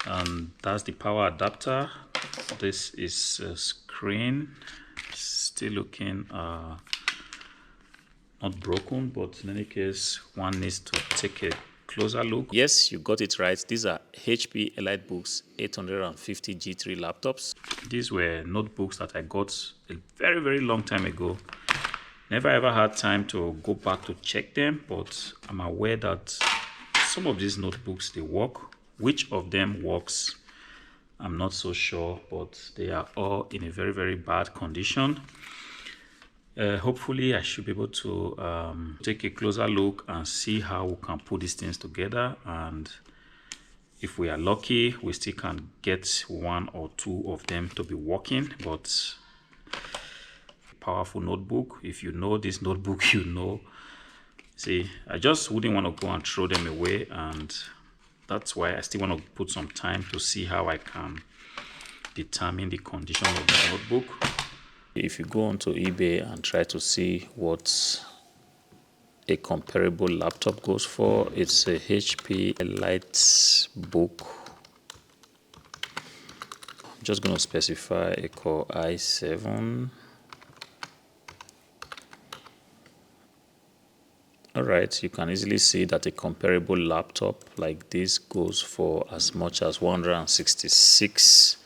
and that's the power adapter. This is a screen, still looking not broken, but in any case one needs to take a closer look. Yes, you got it right. These are HP EliteBooks 850 G3 laptops. These were notebooks that I got a very long time ago. Never ever had time to go back to check them, but I'm aware that some of these notebooks, they work. Which of them works, I'm not so sure, but they are all in a very bad condition. Hopefully I should be able to take a closer look and see how we can put these things together, and if we are lucky we still can get one or two of them to be working. But powerful notebook, if you know this notebook, you know. See, I just wouldn't want to go and throw them away, and that's why I still want to put some time to see how I can determine the condition of the notebook. If you go onto eBay and try to see what a comparable laptop goes for, it's a HP EliteBook. I'm just going to specify a Core i7. Alright, you can easily see that a comparable laptop like this goes for as much as 166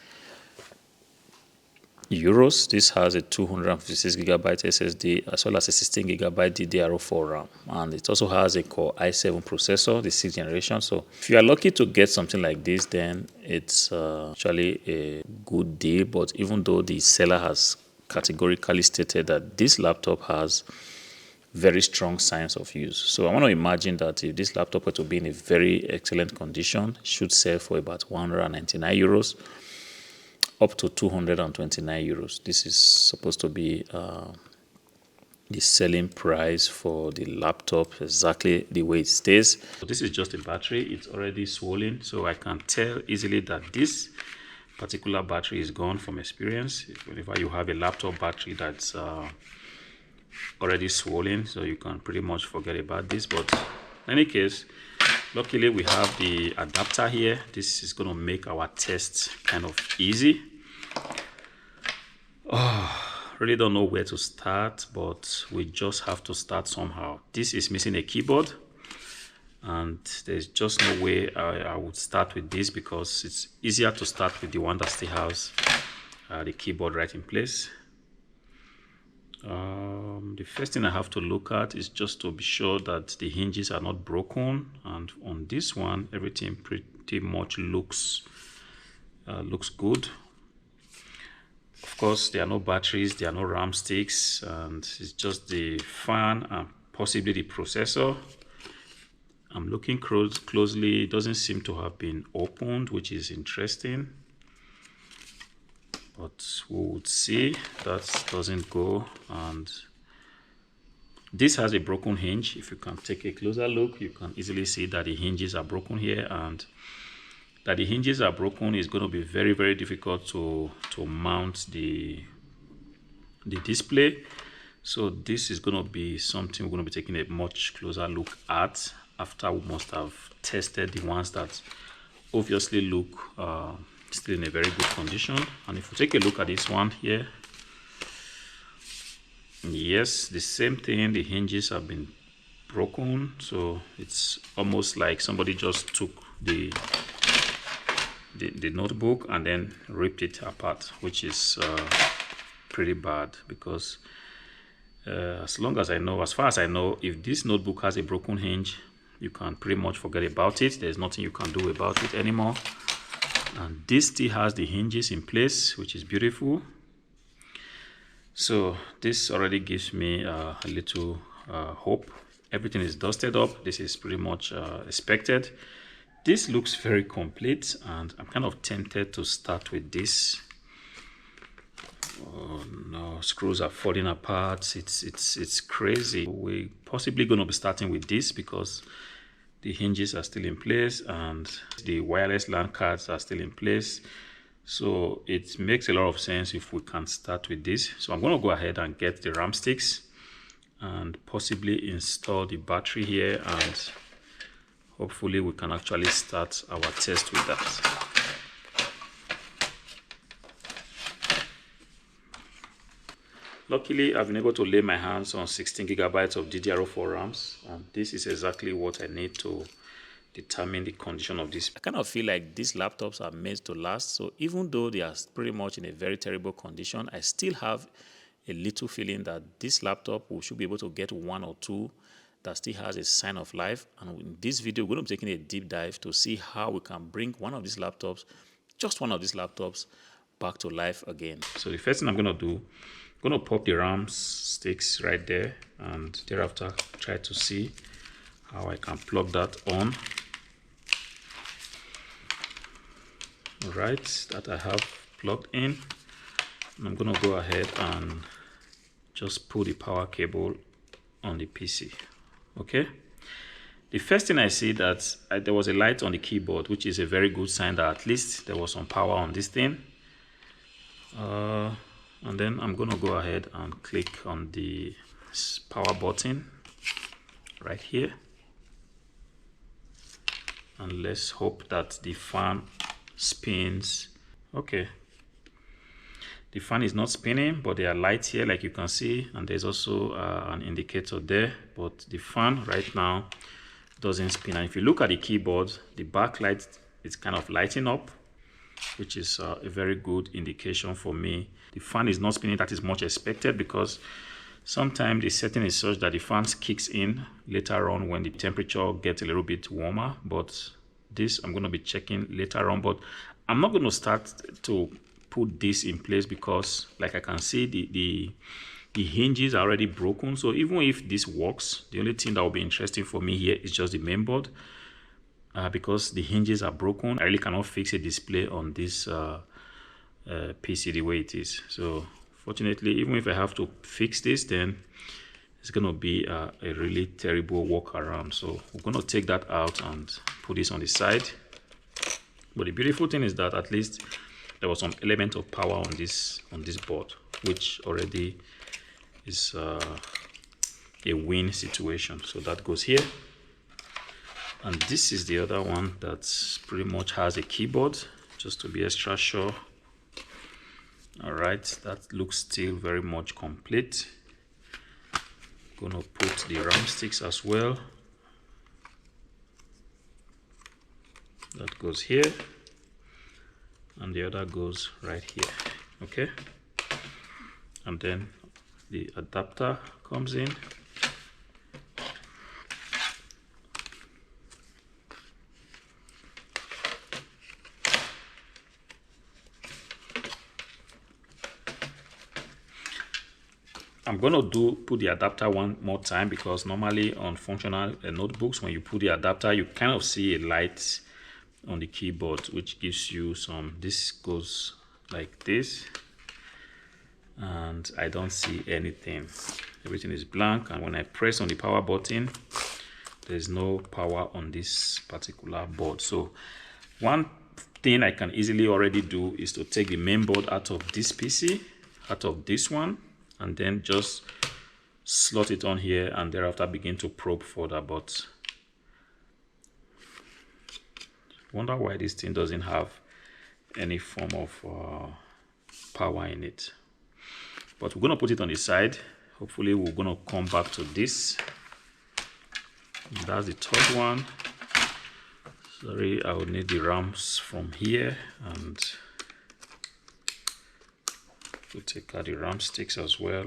euros. This has a 256 gigabyte SSD as well as a 16 gigabyte DDR4 RAM, and it also has a Core i7 processor, the 6th generation. So if you are lucky to get something like this, then it's actually a good deal. But even though the seller has categorically stated that this laptop has very strong signs of use, so I want to imagine that if this laptop were to be in a very excellent condition, it should sell for about 199 euros up to 229 euros. This is supposed to be the selling price for the laptop, exactly the way it stays. So this is just a battery, it's already swollen, so I can tell easily that this particular battery is gone from experience. Whenever you have a laptop battery that's already swollen, so you can pretty much forget about this. But in any case, luckily we have the adapter here. This is going to make our test kind of easy. Really don't know where to start, but we just have to start somehow. This is missing a keyboard, and there's just no way I would start with this, because it's easier to start with the one that still has the keyboard right in place. The first thing I have to look at is just to be sure that the hinges are not broken, and on this one everything pretty much looks good. Of course, there are no batteries, there are no RAM sticks, and it's just the fan and possibly the processor. I'm looking closely, it doesn't seem to have been opened, which is interesting. But we would see that doesn't go. And this has a broken hinge. If you can take a closer look, you can easily see that the hinges are broken here, and that the hinges are broken is going to be very difficult to mount the display. So this is going to be something we're going to be taking a much closer look at after we must have tested the ones that obviously look still in a very good condition. And if we take a look at this one here, yes, the same thing, the hinges have been broken. So it's almost like somebody just took the notebook and then ripped it apart, which is pretty bad, because as far as I know, if this notebook has a broken hinge, you can pretty much forget about it. There's nothing you can do about it anymore. And this still has the hinges in place, which is beautiful. So this already gives me a little hope. Everything is dusted up. This is pretty much expected. This looks very complete, and I'm kind of tempted to start with this. Oh no, screws are falling apart. It's crazy. We're possibly going to be starting with this because the hinges are still in place and the wireless LAN cards are still in place. So it makes a lot of sense if we can start with this. So I'm going to go ahead and get the RAM sticks and possibly install the battery here, and hopefully we can actually start our test with that. Luckily, I've been able to lay my hands on 16 gigabytes of DDR4 RAMs, and this is exactly what I need to determine the condition of this. I kind of feel like these laptops are made to last, so even though they are pretty much in a very terrible condition, I still have a little feeling that this laptop, we should be able to get one or two that still has a sign of life. And in this video, we're going to be taking a deep dive to see how we can bring one of these laptops, just one of these laptops, back to life again. So the first thing I'm going to do, I'm going to pop the RAM sticks right there, and thereafter try to see how I can plug that on. All right, that I have plugged in. And I'm going to go ahead and just pull the power cable on the PC. Okay. The first thing I see that there was a light on the keyboard, which is a very good sign that at least there was some power on this thing. And then I'm going to go ahead and click on the power button right here. And let's hope that the fan spins. Okay. The fan is not spinning, but there are lights here like you can see, and there's also an indicator there, but the fan right now doesn't spin. And if you look at the keyboard, the backlight is kind of lighting up, which is a very good indication for me. The fan is not spinning. That is much expected, because sometimes the setting is such that the fan kicks in later on when the temperature gets a little bit warmer, but this I'm going to be checking later on. But I'm not going to start to put this in place because, like I can see, the hinges are already broken. So even if this works, the only thing that will be interesting for me here is just the mainboard, because the hinges are broken. I really cannot fix a display on this PC the way it is. So fortunately, even if I have to fix this, then it's going to be a really terrible workaround. So we're going to take that out and put this on the side. But the beautiful thing is that at least there was some element of power on this board, which already is a win situation. So that goes here. And this is the other one that pretty much has a keyboard, just to be extra sure. All right, that looks still very much complete. Gonna put the RAM sticks as well. That goes here, and the other goes right here. Okay, and then the adapter comes in. I'm going to put the adapter one more time, because normally on functional notebooks, when you put the adapter, you kind of see a light on the keyboard, which gives you some, this goes like this, and I don't see anything. Everything is blank, and when I press on the power button, there's no power on this particular board. So one thing I can easily already do is to take the main board out of this PC, out of this one, and then just slot it on here, and thereafter begin to probe further. But wonder why this thing doesn't have any form of power in it. But we're going to put it on the side. Hopefully we're going to come back to this. And that's the third one. Sorry, I will need the RAMs from here, and we'll take out the RAM sticks as well.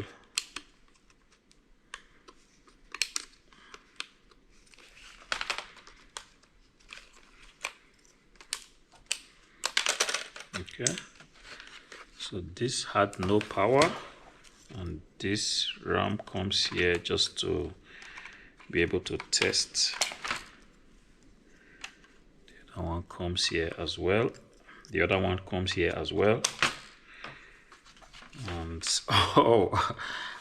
Okay, so this had no power, and this RAM comes here just to be able to test. The other one comes here as well. The other one comes here as well. And oh,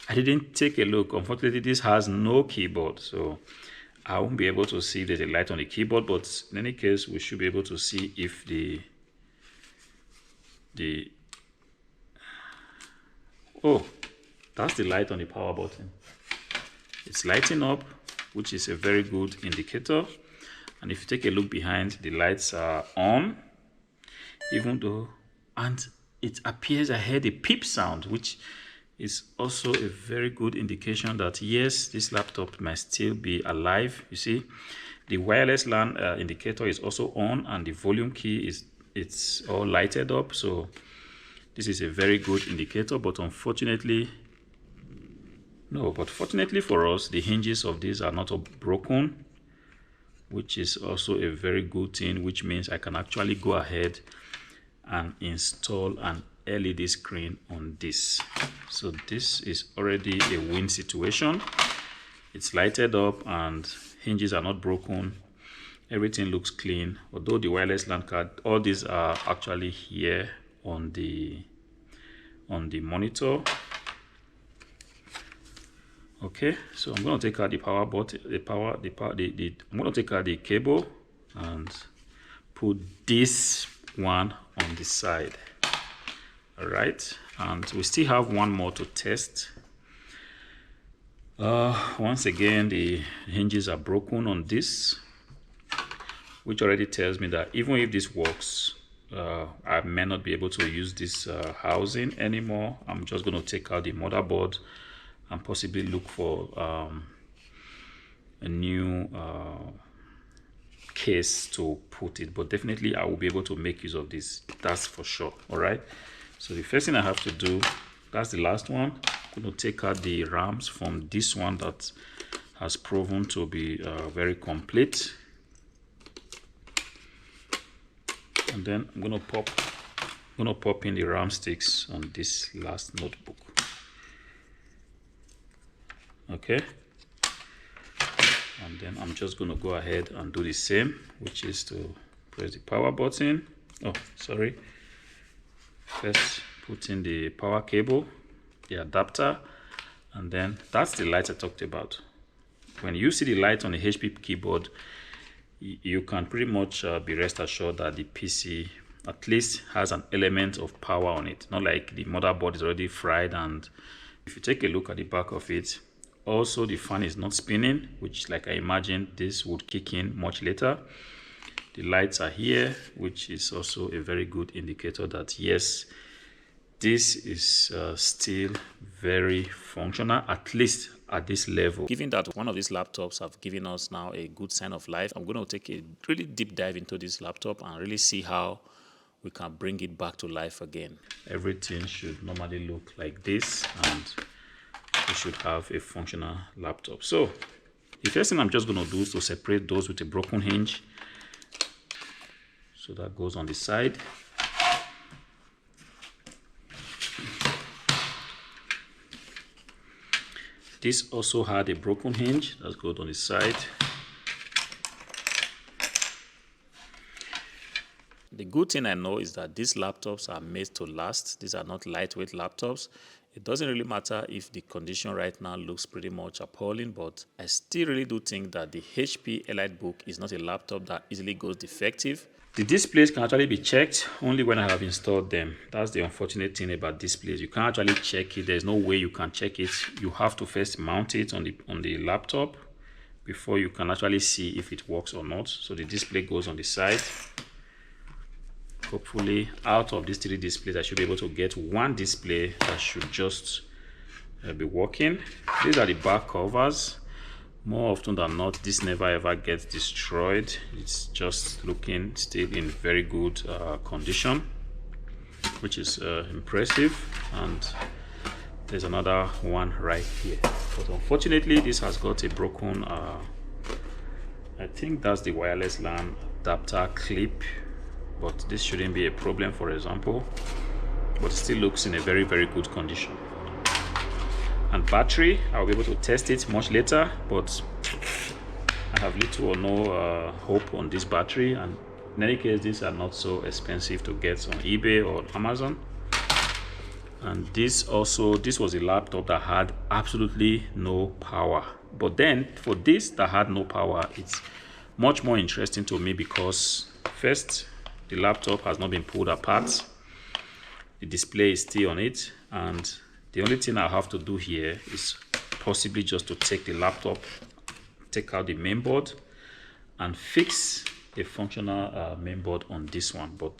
I didn't take a look. Unfortunately, this has no keyboard, so I won't be able to see there's a light on the keyboard. But in any case, we should be able to see if oh, that's the light on the power button. It's lighting up, which is a very good indicator. And if you take a look behind, the lights are on, even though, and it appears I heard a peep sound, which is also a very good indication that yes, this laptop might still be alive. You see, the wireless LAN indicator is also on, and the volume key it's all lighted up. So this is a very good indicator, but unfortunately, fortunately for us, the hinges of these are not broken, which is also a very good thing, which means I can actually go ahead and install an LED screen on this. So this is already a win situation. It's lighted up and hinges are not broken. Everything looks clean. Although the wireless LAN card, all these are actually here on the monitor. Okay, so I'm going to take out the power button, I'm going to take out the cable and put this one on the side. All right, and we still have one more to test. Once again, the hinges are broken on this, which already tells me that even if this works, I may not be able to use this housing anymore. I'm just going to take out the motherboard and possibly look for a new case to put it, but definitely I will be able to make use of this, that's for sure. All right, so the first thing I have to do, that's the last one. I'm going to take out the RAMs from this one that has proven to be very complete, and then I'm going to pop in the RAM sticks on this last notebook. Okay, and then I'm just going to go ahead and do the same, which is to press the power button. Oh, sorry. First, put in the power cable, the adapter, and then that's the light I talked about. When you see the light on the HP keyboard, you can pretty much be rest assured that the PC at least has an element of power on it. Not like the motherboard is already fried, and if you take a look at the back of it, also the fan is not spinning, which like I imagined this would kick in much later. The lights are here, which is also a very good indicator that yes, this is still very functional, at least at this level. Given that one of these laptops have given us now a good sign of life, I'm going to take a really deep dive into this laptop and really see how we can bring it back to life again. Everything should normally look like this, and we should have a functional laptop. So the first thing I'm just going to do is to separate those with a broken hinge. So that goes on the side. This also had a broken hinge. That's good on the side. The good thing I know is that these laptops are made to last. These are not lightweight laptops. It doesn't really matter if the condition right now looks pretty much appalling, but I still really do think that the HP EliteBook is not a laptop that easily goes defective. The displays can actually be checked only when I have installed them. That's the unfortunate thing about displays. You can't actually check it. There's no way you can check it. You have to first mount it on the laptop before you can actually see if it works or not. So the display goes on the side. Hopefully out of these 3 displays I should be able to get one display that should just be working. These are the back covers. More often than not, this never ever gets destroyed. It's just looking still in very good condition, which is impressive. And there's another one right here, but unfortunately this has got a broken I think that's the wireless LAN adapter clip, but this shouldn't be a problem, for example. But it still looks in a very good condition. And battery, I'll be able to test it much later, but I have little or no hope on this battery. And in any case, these are not so expensive to get on eBay or Amazon. And this was a laptop that had absolutely no power. But then for this that had no power, it's much more interesting to me because first, the laptop has not been pulled apart. The display is still on it, and the only thing I have to do here is possibly just to take the laptop, take out the mainboard, and fix a functional mainboard on this one. But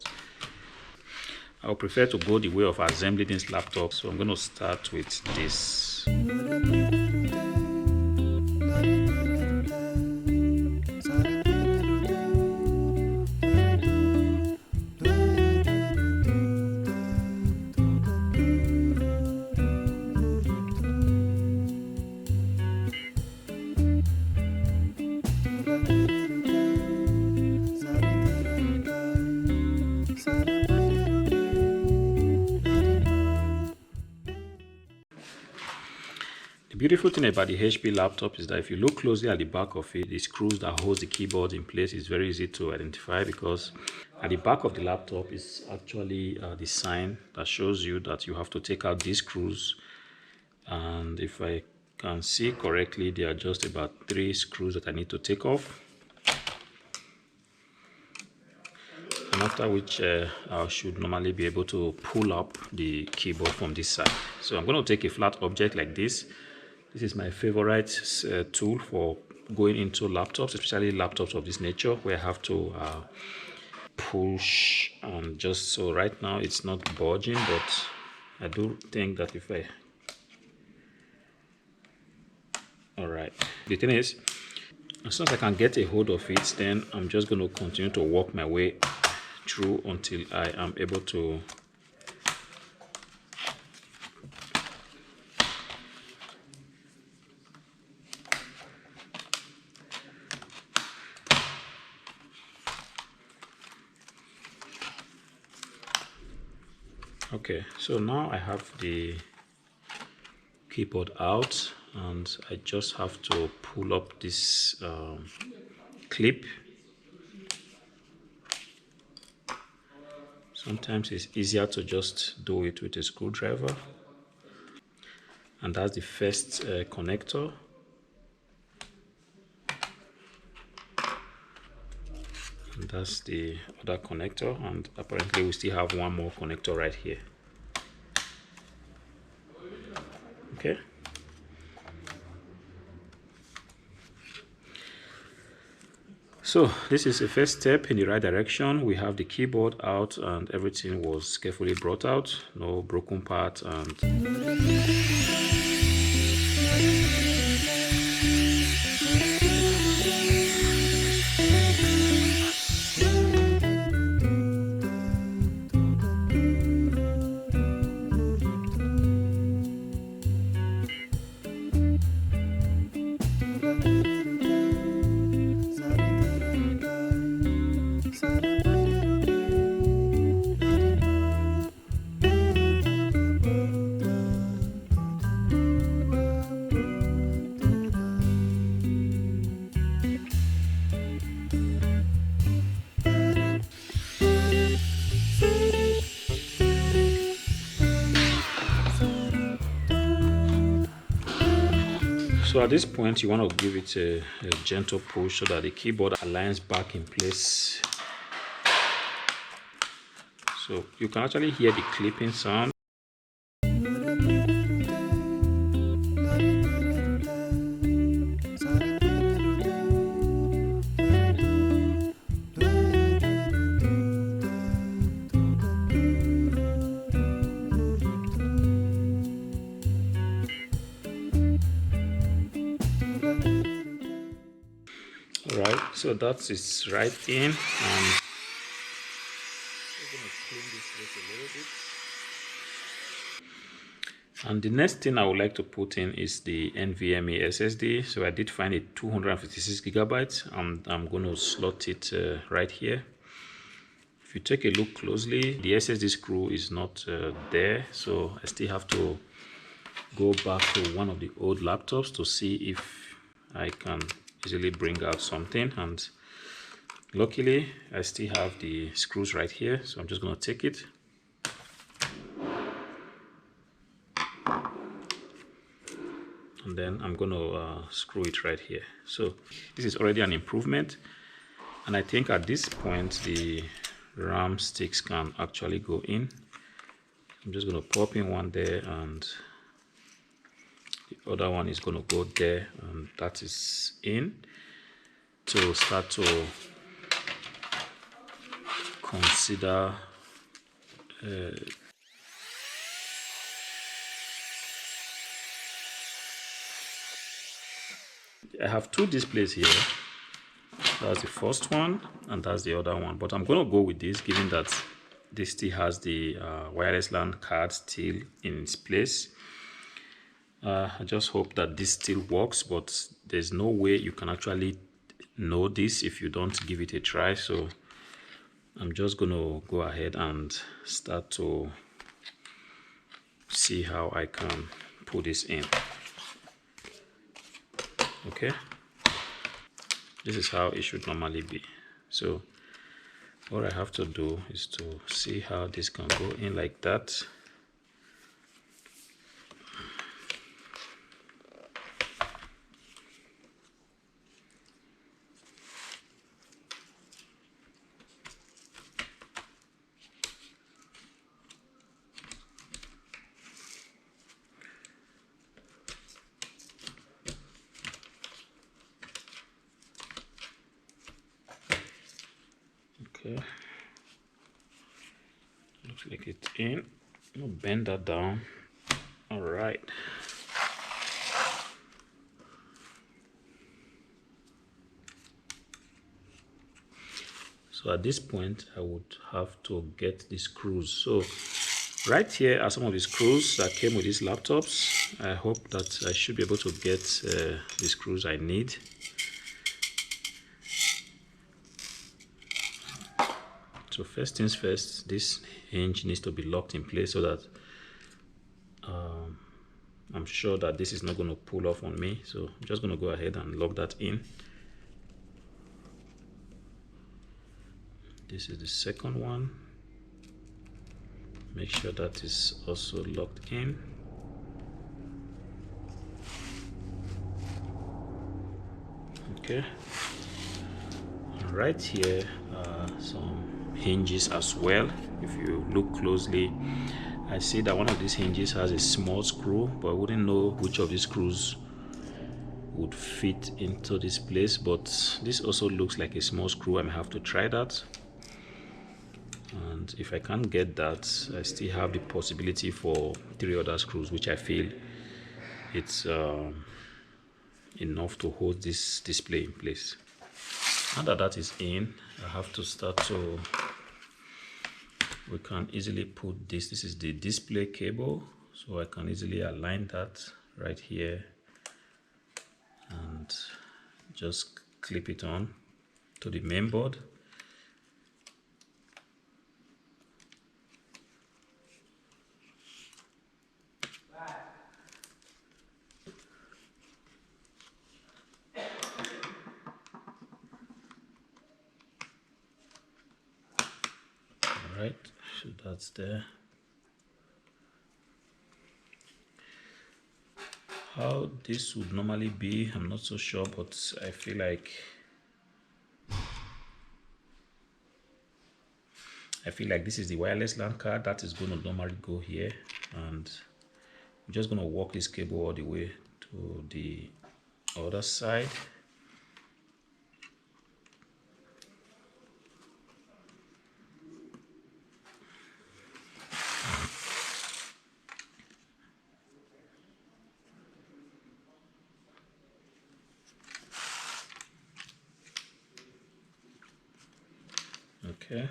I would prefer to go the way of assembling this laptop, so I'm going to start with this. The beautiful thing about the HP laptop is that if you look closely at the back of it, the screws that hold the keyboard in place is very easy to identify, because at the back of the laptop is actually the sign that shows you that you have to take out these screws. And if I can see correctly, there are just about 3 screws that I need to take off, and after which I should normally be able to pull up the keyboard from this side. So I'm going to take a flat object like this. This is my favorite tool for going into laptops, especially laptops of this nature, where I have to push, and just so right now it's not budging, but I do think that if I... Alright, the thing is, as soon as I can get a hold of it, then I'm just going to continue to work my way through until I am able to Okay, so now I have the keyboard out, and I just have to pull up this clip. Sometimes it's easier to just do it with a screwdriver. And that's the first connector. And that's the other connector, and apparently we still have one more connector right here. Okay. So this is the first step in the right direction. We have the keyboard out and everything was carefully brought out, no broken parts, and so at this point you want to give it a gentle push so that the keyboard aligns back in place. So you can actually hear the clipping sound. Alright, so that is right in, and we're going to clean this place a little bit. And the next thing I would like to put in is the NVMe SSD. So I did find a 256 gigabytes, and I'm going to slot it right here. If you take a look closely, the SSD screw is not there, so I still have to go back to one of the old laptops to see if I can easily bring out something. And luckily I still have the screws right here, so I'm just going to take it. And then I'm going to screw it right here. So this is already an improvement, and I think at this point the RAM sticks can actually go in. I'm just going to pop in one there, and the other one is going to go there, and that is in to start to consider I have two displays here. That's the first one and that's the other one, but I'm going to go with this given that this still has the wireless LAN card still in its place. I just hope that this still works, but there's no way you can actually know this if you don't give it a try. So I'm just going to go ahead and start to see how I can put this in. Okay, this is how it should normally be. So what I have to do is to see how this can go in like that. Okay, looks like it's in. I'll bend that down. All right. So at this point, I would have to get the screws. So right here are some of the screws that came with these laptops. I hope that I should be able to get the screws I need. So first things first, this hinge needs to be locked in place so that I'm sure that this is not going to pull off on me. So I'm just going to go ahead and lock that in. This is the second one. Make sure that is also locked in. Okay. And right here are some hinges as well. If you look closely, I see that one of these hinges has a small screw, but I wouldn't know which of these screws would fit into this place. But this also looks like a small screw. I may have to try that. And if I can't get that, I still have the possibility for 3 other screws, which I feel it's enough to hold this display in place. Now that that is in, I have to start to, we can easily put this is the display cable, so I can easily align that right here and just clip it on to the main board. Right, so that's there. How this would normally be, I'm not so sure, but I feel like this is the wireless LAN card that is going to normally go here, and I'm just going to walk this cable all the way to the other side. Okay,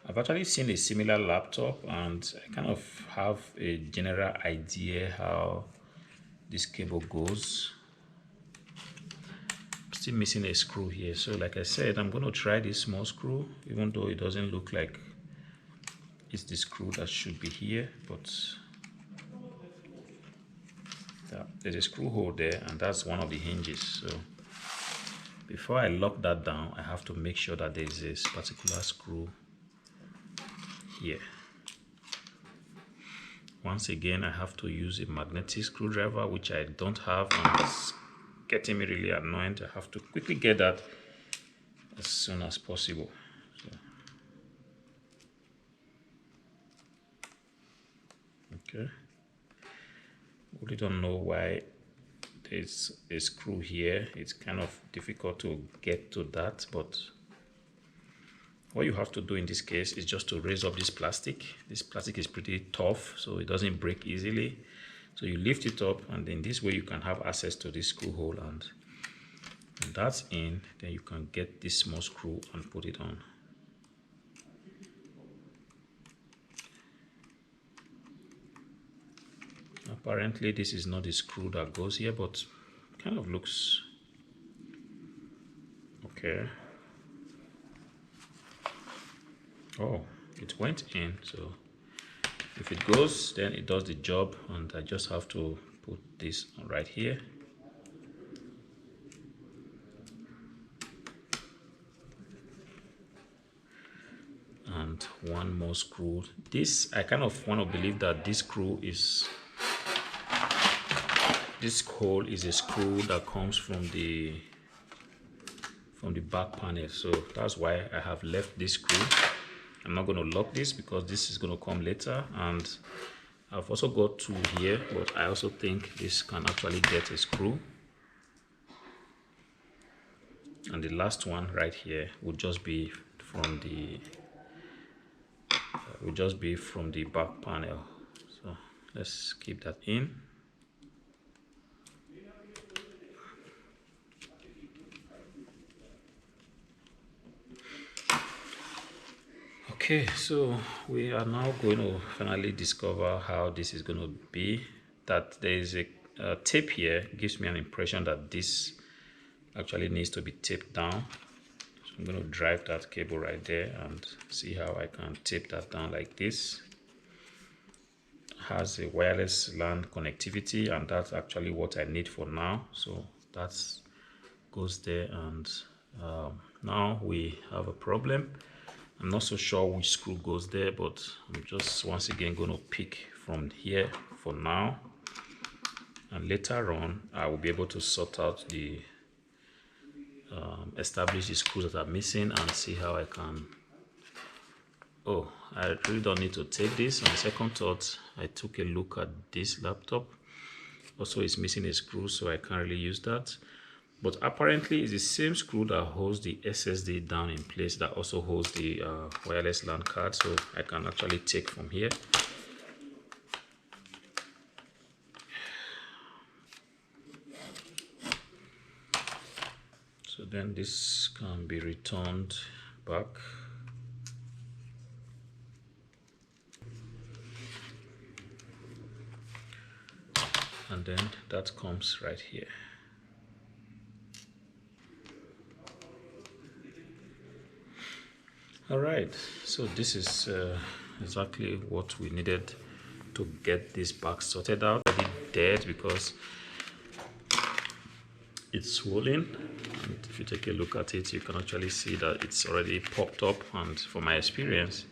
I've actually seen a similar laptop and I kind of have a general idea how this cable goes. I'm still missing a screw here, so like I said, I'm going to try this small screw, even though it doesn't look like it's the screw that should be here, but there's a screw hole there and that's one of the hinges. So before I lock that down, I have to make sure that there's this particular screw here. Once again, I have to use a magnetic screwdriver, which I don't have, and it's getting me really annoyed. I have to quickly get that as soon as possible. So, okay. Really don't know why there's a screw here. It's kind of difficult to get to that, but What you have to do in this case is just to raise up this plastic. This plastic is pretty tough, so it doesn't break easily. So you lift it up, and in this way you can have access to this screw hole, and when that's in, then you can get this small screw and put it on. Apparently this is not the screw that goes here, but kind of looks okay. Oh, it went in, so if it goes, then it does the job, and I just have to put this right here. And one more screw. This, I kind of want to believe that this screw is, this hole is a screw that comes from the back panel, so that's why I have left this screw. I'm not going to lock this because this is going to come later, and I've also got two here, but I also think this can actually get a screw. And the last one right here would just be from the back panel. So let's keep that in. Okay, so we are now going to finally discover how this is going to be. That there is a tape here gives me an impression that this actually needs to be taped down. So I'm going to drive that cable right there and see how I can tape that down like this. Has a wireless LAN connectivity, and that's actually what I need for now. So that goes there, and now we have a problem. I'm not so sure which screw goes there, but I'm just once again going to pick from here for now, and later on I will be able to sort out the establish the screws that are missing and see how I can. Oh, I really don't need to take this. On second thought, I took a look at this laptop. Also, it's missing a screw, so I can't really use that. But apparently it's the same screw that holds the SSD down in place that also holds the wireless LAN card, so I can actually take from here. So then this can be returned back. And then that comes right here. All right, so this is exactly what we needed to get this back sorted out. Already dead because it's swollen, and if you take a look at it, you can actually see that it's already popped up. And from my experience,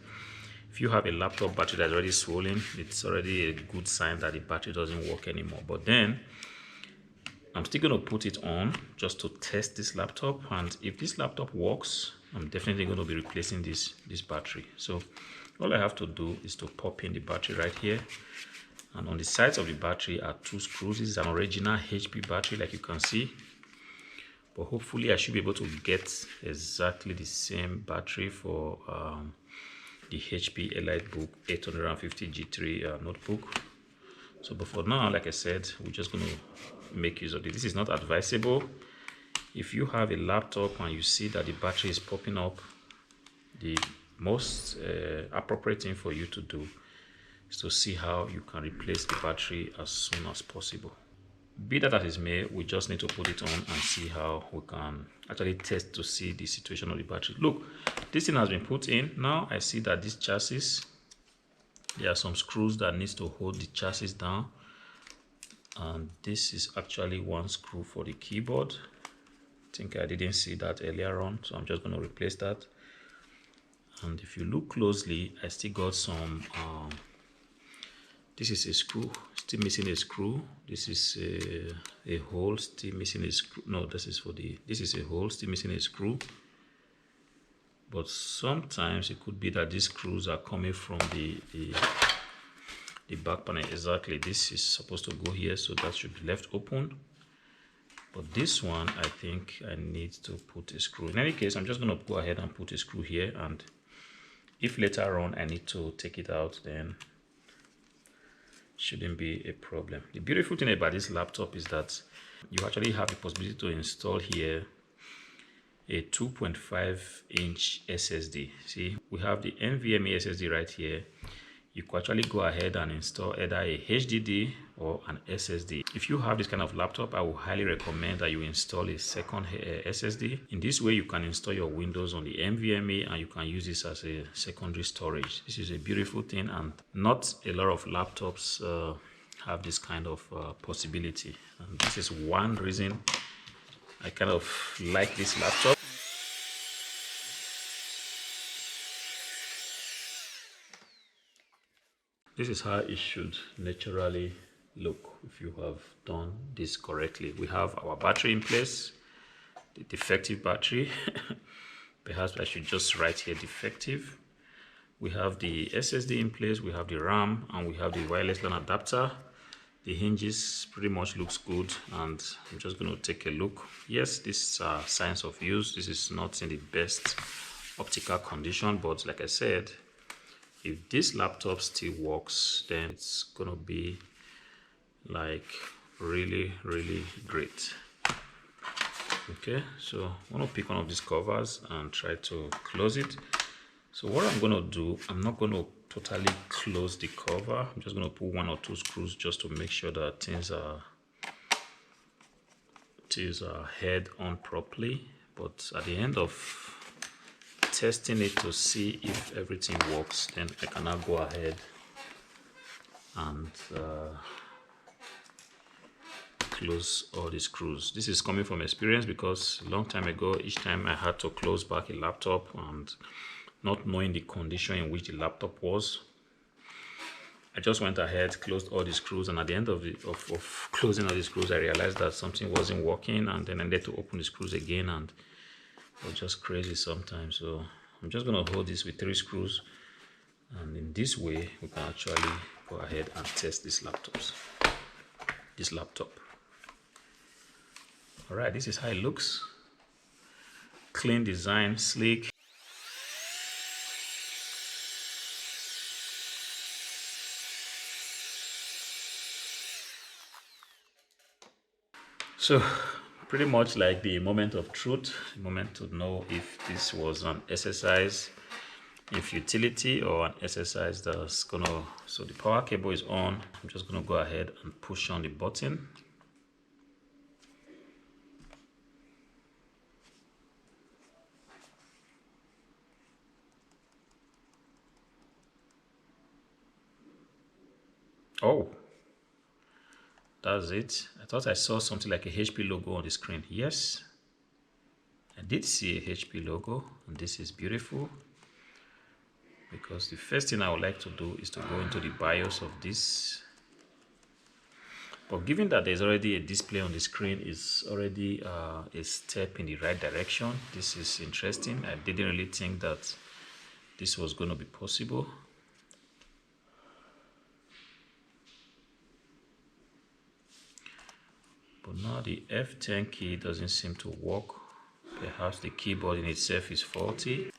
if you have a laptop battery that's already swollen, it's already a good sign that the battery doesn't work anymore. But then I'm still going to put it on just to test this laptop, and if this laptop works, I'm definitely going to be replacing this battery. So all I have to do is to pop in the battery right here, and on the sides of the battery are two screws. This is an original HP battery, like you can see, but hopefully I should be able to get exactly the same battery for the HP EliteBook 850 G3 notebook. So but for now, like I said, we're just going to make use of it. This is not advisable. If you have a laptop and you see that the battery is popping up, the most appropriate thing for you to do is to see how you can replace the battery as soon as possible. Be that as it may, we just need to put it on and see how we can actually test to see the situation of the battery. Look, this thing has been put in. Now I see that this chassis, there are some screws that needs to hold the chassis down, and this is actually one screw for the keyboard. I think I didn't see that earlier on, so I'm just going to replace that. And if you look closely, I still got some this is a screw, still missing a screw. This is a hole, still missing a screw. No, this is a hole, still missing a screw. But sometimes it could be that these screws are coming from the back panel. Exactly, this is supposed to go here, so that should be left open. But this one, I think I need to put a screw. In any case, I'm just going to go ahead and put a screw here, and if later on I need to take it out, then shouldn't be a problem. The beautiful thing about this laptop is that you actually have the possibility to install here a 2.5-inch SSD. See, we have the NVMe SSD right here. You could actually go ahead and install either a HDD or an SSD. If you have this kind of laptop, I would highly recommend that you install a second SSD. In this way, you can install your Windows on the NVMe and you can use this as a secondary storage. This is a beautiful thing, and not a lot of laptops have this kind of possibility. And this is one reason I kind of like this laptop. This is how it should naturally look if you have done this correctly. We have our battery in place, the defective battery. Perhaps I should just write here defective. We have the SSD in place, we have the RAM, and we have the wireless LAN adapter. The hinges pretty much looks good, and I'm just going to take a look. Yes, this is signs of use. This is not in the best optical condition, but like I said, if this laptop still works, then it's gonna be like really great. Okay, so I'm gonna pick one of these covers and try to close it. So what I'm gonna do, I'm not gonna totally close the cover. I'm just gonna put 1 or 2 screws just to make sure that things are head on properly. But at the end of testing it to see if everything works, then I can now go ahead and close all the screws. This is coming from experience, because a long time ago, each time I had to close back a laptop and not knowing the condition in which the laptop was, I just went ahead, closed all the screws, and at the end of closing all the screws, I realized that something wasn't working, and then I needed to open the screws again, and it was just crazy sometimes. So I'm just going to hold this with 3 screws, and in this way we can actually go ahead and test this laptop. All right, this is how it looks. Clean design, sleek. So pretty much like the moment of truth, the moment to know if this was an exercise in futility or an exercise that's gonna, so the power cable is on. I'm just gonna go ahead and push on the button. Oh, that's it. I thought I saw something like a HP logo on the screen. Yes, I did see a HP logo, and this is beautiful, because the first thing I would like to do is to go into the BIOS of this. But given that there's already a display on the screen, is already a step in the right direction. This is interesting. I didn't really think that this was going to be possible. But now the F10 key doesn't seem to work. Perhaps the keyboard in itself is faulty.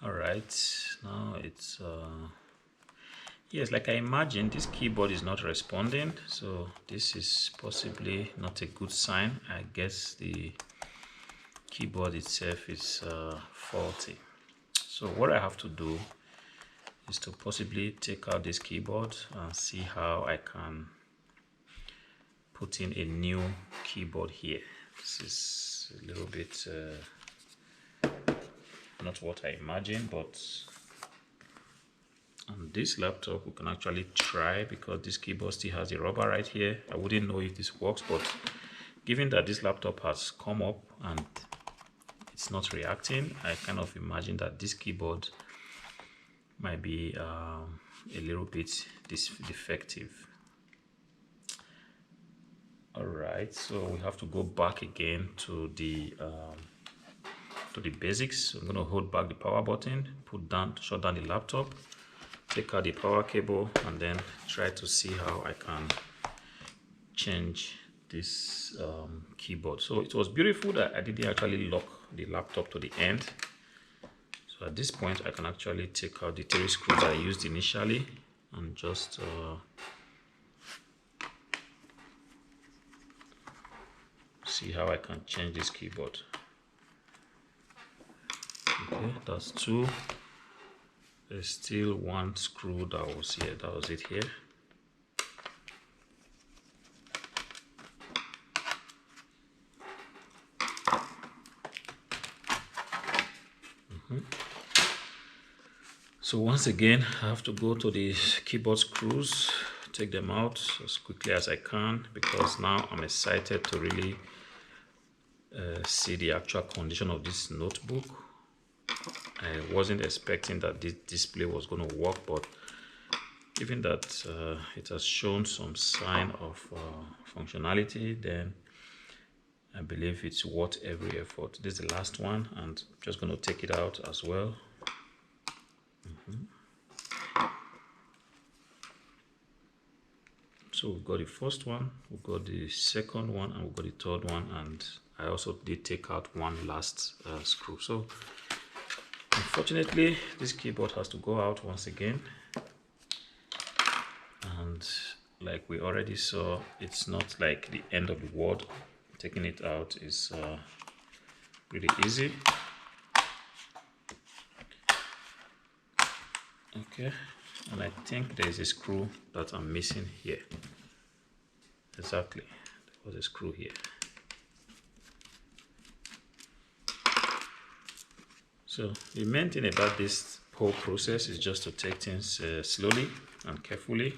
All right, now it's yes, like I imagined, this keyboard is not responding, so this is possibly not a good sign. I guess the keyboard itself is faulty. So what I have to do is to possibly take out this keyboard and see how I can put in a new keyboard here. This is a little bit not what I imagined, but on this laptop we can actually try, because this keyboard still has a rubber right here. I wouldn't know if this works, but given that this laptop has come up and it's not reacting, I kind of imagine that this keyboard might be a little bit defective. All right, so we have to go back again to the basics. So I'm going to hold back the power button, shut down the laptop, take out the power cable, and then try to see how I can change this keyboard. So it was beautiful that I didn't actually lock the laptop to the end. So at this point I can actually take out the 3 screws I used initially and just see how I can change this keyboard. Okay, that's 2. There's still 1 screw that was here. That was it here. So once again, I have to go to the keyboard screws, take them out as quickly as I can, because now I'm excited to really see the actual condition of this notebook. I wasn't expecting that this display was going to work, but given that it has shown some sign of functionality, then I believe it's worth every effort. This is the last one, and I'm just going to take it out as well. So we've got the first one, we've got the second one, and we've got the third one, and I also did take out one last screw. So unfortunately this keyboard has to go out once again, and like we already saw, it's not like the end of the world. Taking it out is pretty easy. Okay, and I think there is a screw that I'm missing here. Exactly, there was a screw here. So the main thing about this whole process is just to take things slowly and carefully.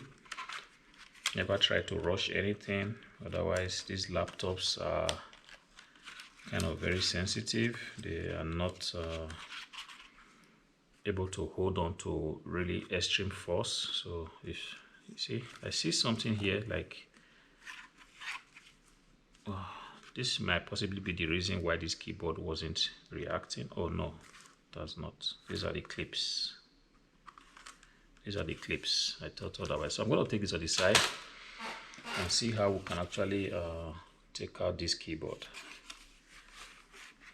Never try to rush anything, otherwise these laptops are kind of very sensitive. They are not able to hold on to really extreme force. So if you see, I see something here like this might possibly be the reason why this keyboard wasn't reacting. Oh no, that's not. These are the clips. These are the clips. I thought otherwise. So I'm going to take this to the side and see how we can actually take out this keyboard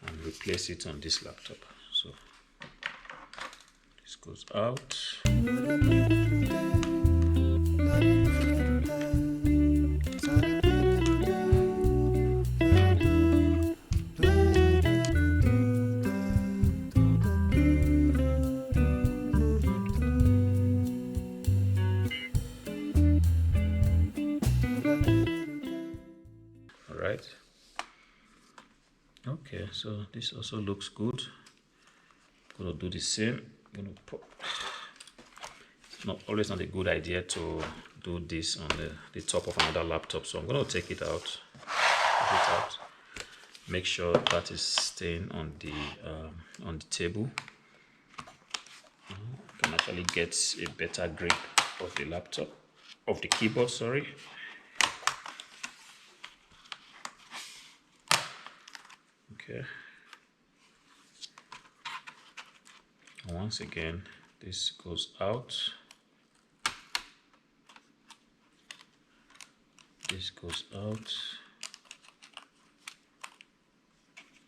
and replace it on this laptop. So this goes out. Alright. Okay, so this also looks good. I'm gonna do the same. I'm gonna pop. It's always not a good idea to do this on the top of another laptop, so I'm going to take it out. Make sure that is staying on the table. I can actually get a better grip of the laptop, of the keyboard, sorry. Okay. And once again, this goes out. This goes out,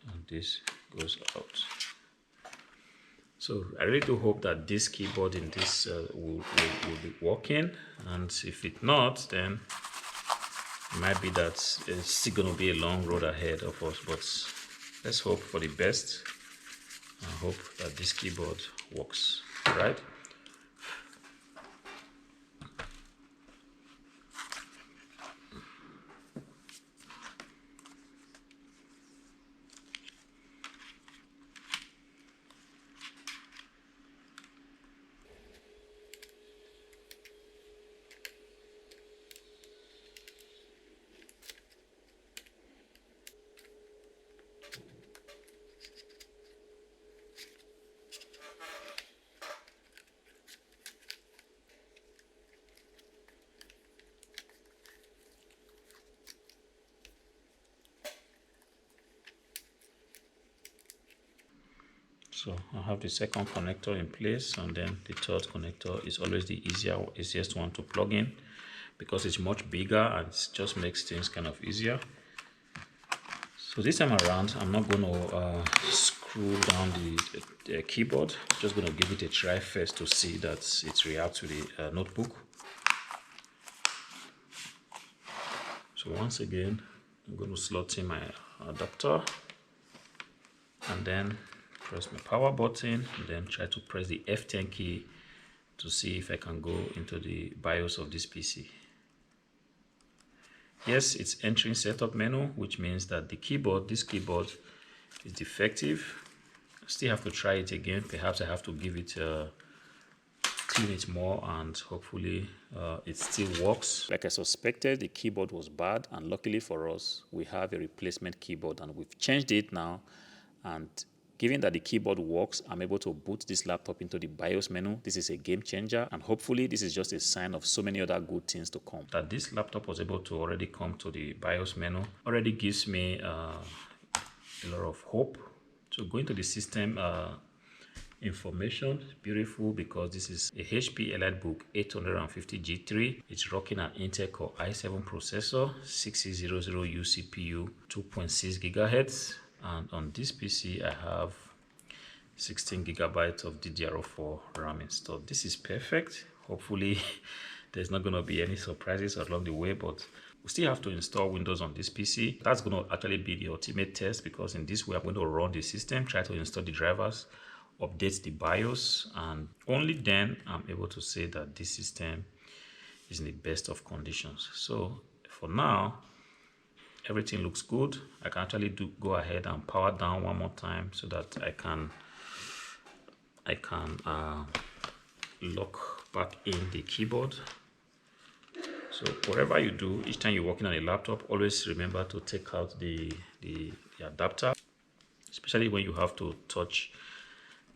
and this goes out. So I really do hope that this keyboard in this will be working, and if it's not, then it might be that it's still going to be a long road ahead of us, but let's hope for the best and hope that this keyboard works, right? So I have the second connector in place, and then the third connector is always the easiest one to plug in because it's much bigger and it just makes things kind of easier. So this time around, I'm not going to screw down the keyboard. I'm just going to give it a try first to see that it reacts to the notebook. So once again, I'm going to slot in my adapter and then press my power button and then try to press the F10 key to see if I can go into the BIOS of this PC. Yes, it's entering setup menu, which means that this keyboard is defective. I still have to try it again. Perhaps I have to give it clean it more, and hopefully it still works. Like I suspected, the keyboard was bad, and luckily for us, we have a replacement keyboard and we've changed it now. And given that the keyboard works, I'm able to boot this laptop into the BIOS menu. This is a game changer, and hopefully this is just a sign of so many other good things to come. That this laptop was able to already come to the BIOS menu already gives me a lot of hope. So going to the system information, beautiful, because this is a HP EliteBook 850G3. It's rocking an Intel Core i7 processor, 6600U CPU, 2.6 GHz. And on this PC, I have 16 GB of DDR4 RAM installed. This is perfect. Hopefully, there's not going to be any surprises along the way, but we still have to install Windows on this PC. That's going to actually be the ultimate test, because in this way, I'm going to run the system, try to install the drivers, update the BIOS, and only then I'm able to say that this system is in the best of conditions. So for now, everything looks good. I can actually go ahead and power down one more time so that I can lock back in the keyboard. So whatever you do, each time you're working on a laptop, always remember to take out the adapter, especially when you have to touch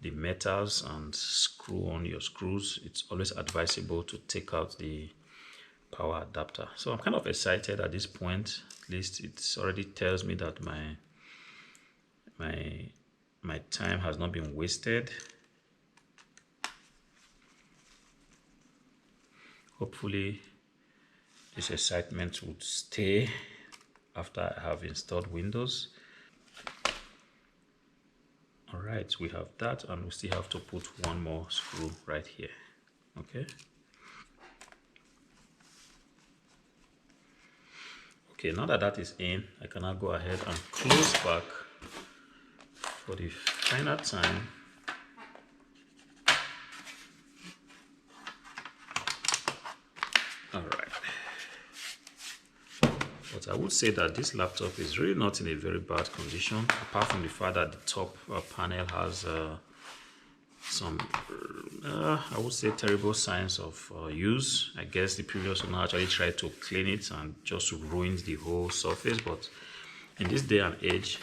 the metals and screw on your screws. It's always advisable to take out the power adapter. So I'm kind of excited at this point. At least it already tells me that my time has not been wasted. Hopefully this excitement would stay after I have installed Windows. All right, we have that, and we still have to put one more screw right here. Okay. Okay, now that that is in, I can now go ahead and close back for the final time. All right. But I would say that this laptop is really not in a very bad condition, apart from the fact that the top panel has some, I would say, terrible signs of use. I guess the previous owner actually tried to clean it and just ruined the whole surface. But in this day and age,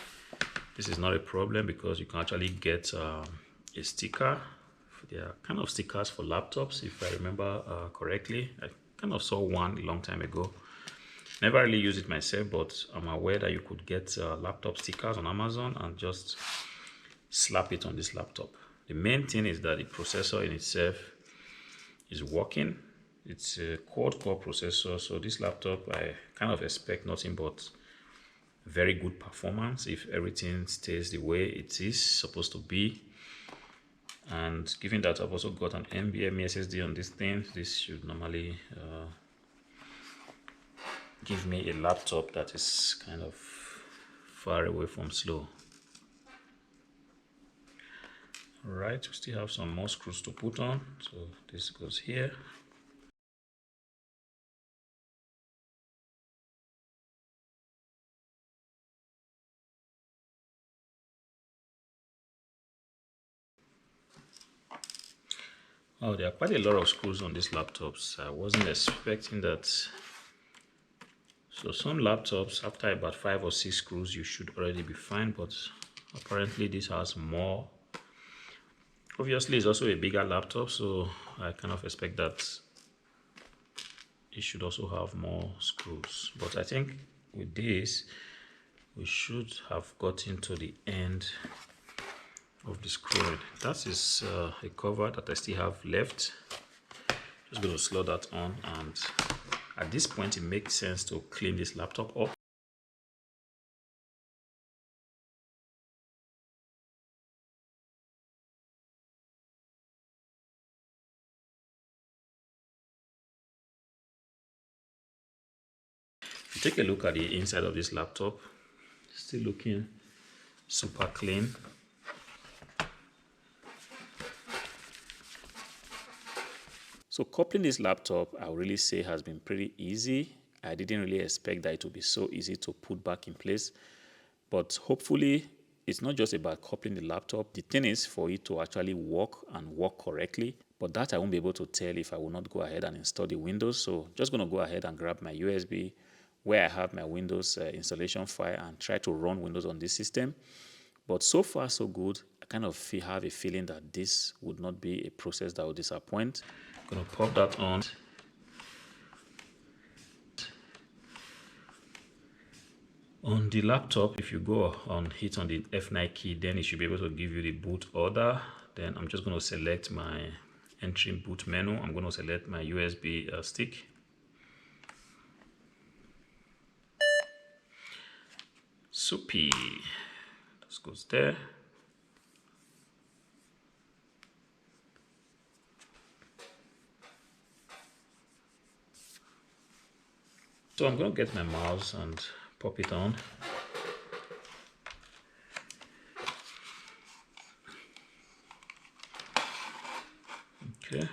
this is not a problem, because you can actually get a sticker. There are kind of stickers for laptops, if I remember correctly. I kind of saw one a long time ago. Never really used it myself, but I'm aware that you could get laptop stickers on Amazon and just slap it on this laptop. The main thing is that the processor in itself is working. It's a quad-core processor, so this laptop, I kind of expect nothing but very good performance if everything stays the way it is supposed to be. And given that I've also got an NVMe SSD on this thing, this should normally give me a laptop that is kind of far away from slow. All right, we still have some more screws to put on. So this goes here. Oh, there are quite a lot of screws on these laptops. I wasn't expecting that. So some laptops, after about 5 or 6 screws, you should already be fine, but apparently this has more. Obviously, it's also a bigger laptop, so I kind of expect that it should also have more screws. But I think with this, we should have gotten to the end of the screw head. That is a cover that I still have left. Just going to slot that on, and at this point it makes sense to clean this laptop up. If you take a look at the inside of this laptop, still looking super clean. So coupling this laptop, I would really say, has been pretty easy. I didn't really expect that it would be so easy to put back in place, but hopefully it's not just about coupling the laptop. The thing is for it to actually work and work correctly, but that I won't be able to tell if I will not go ahead and install the Windows. So just going to go ahead and grab my USB where I have my Windows installation file and try to run Windows on this system. But so far so good. I kind of have a feeling that this would not be a process that will disappoint. I'm going to pop that on. On the laptop, if you go on hit on the F9 key, then it should be able to give you the boot order. Then I'm just going to select my entry boot menu. I'm going to select my USB stick. Soupy. This goes there. So I'm going to get my mouse and pop it on. Okay.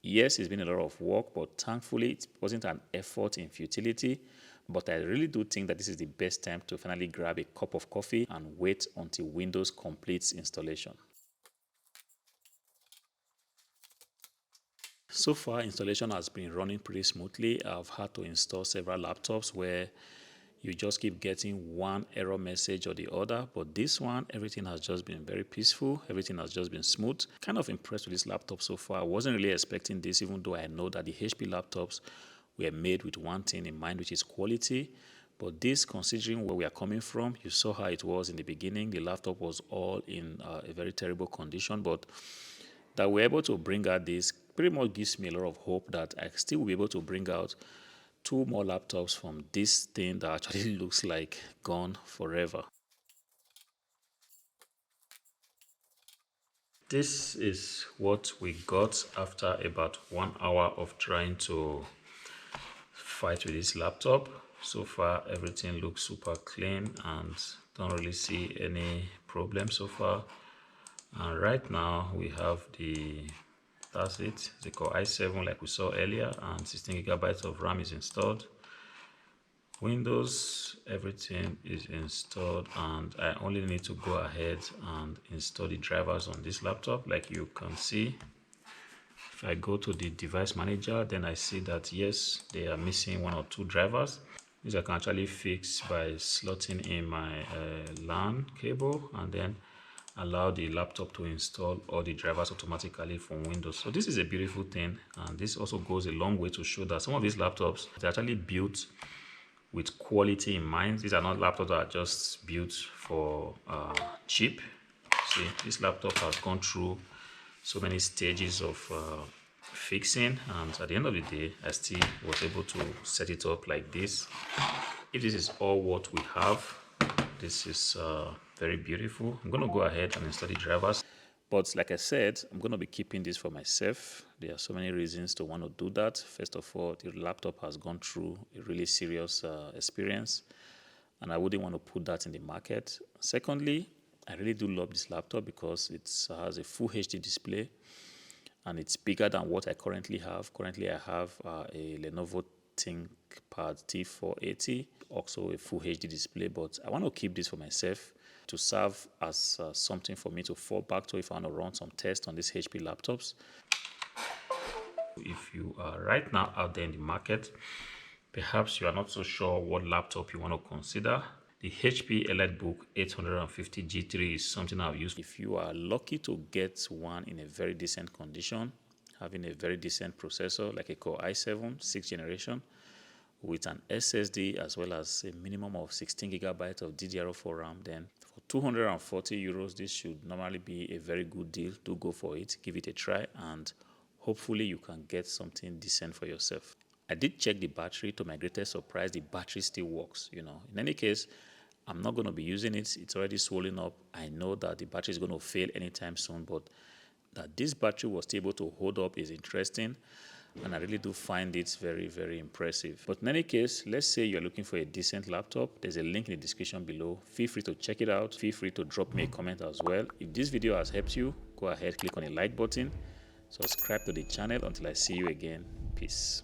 Yes, it's been a lot of work, but thankfully it wasn't an effort in futility. But I really do think that this is the best time to finally grab a cup of coffee and wait until Windows completes installation. So far, installation has been running pretty smoothly. I've had to install several laptops where you just keep getting one error message or the other, but this one, everything has just been very peaceful. Everything has just been smooth. Kind of impressed with this laptop so far. I wasn't really expecting this, even though I know that the HP laptops were made with one thing in mind, which is quality. But this, considering where we are coming from, you saw how it was in the beginning. The laptop was all in a very terrible condition, but that we're able to bring out this pretty much gives me a lot of hope that I still will be able to bring out two more laptops from this thing that actually looks like gone forever. This is what we got after about 1 hour of trying to fight with this laptop. So far everything looks super clean and don't really see any problem so far. And right now we have that's it, the Core i7 like we saw earlier, and 16 gigabytes of RAM is installed. Windows, everything is installed, and I only need to go ahead and install the drivers on this laptop. Like you can see, if I go to the device manager, then I see that yes, they are missing one or two drivers. These I can actually fix by slotting in my LAN cable and then allow the laptop to install all the drivers automatically from Windows. So this is a beautiful thing, and this also goes a long way to show that some of these laptops are actually built with quality in mind. These are not laptops that are just built for cheap. See, this laptop has gone through so many stages of fixing, and at the end of the day I still was able to set it up like this. If this is all what we have, this is very beautiful. I'm going to go ahead and install the drivers, but like I said, I'm going to be keeping this for myself. There are so many reasons to want to do that. First of all, the laptop has gone through a really serious experience, and I wouldn't want to put that in the market. Secondly, I really do love this laptop because it has a full HD display and it's bigger than what I currently have. Currently, I have a Lenovo ThinkPad T480, also a full HD display, but I want to keep this for myself to serve as something for me to fall back to if I want to run some tests on these HP laptops. If you are right now out there in the market, perhaps you are not so sure what laptop you want to consider, the HP EliteBook 850 G3 is something I've used. If you are lucky to get one in a very decent condition, having a very decent processor like a Core i7 6th generation with an SSD as well as a minimum of 16 gigabytes of DDR4 RAM, then for 240 euros, this should normally be a very good deal. Do go for it, give it a try, and hopefully you can get something decent for yourself. I did check the battery. To my greatest surprise, the battery still works. In any case, I'm not going to be using it. It's already swollen up. I know that the battery is going to fail anytime soon, but that this battery was able to hold up is interesting, and I really do find it very, very impressive. But in any case, let's say you're looking for a decent laptop. There's a link in the description below. Feel free to check it out. Feel free to drop me a comment as well. If this video has helped you, go ahead, click on the like button, subscribe to the channel. Until I see you again, peace.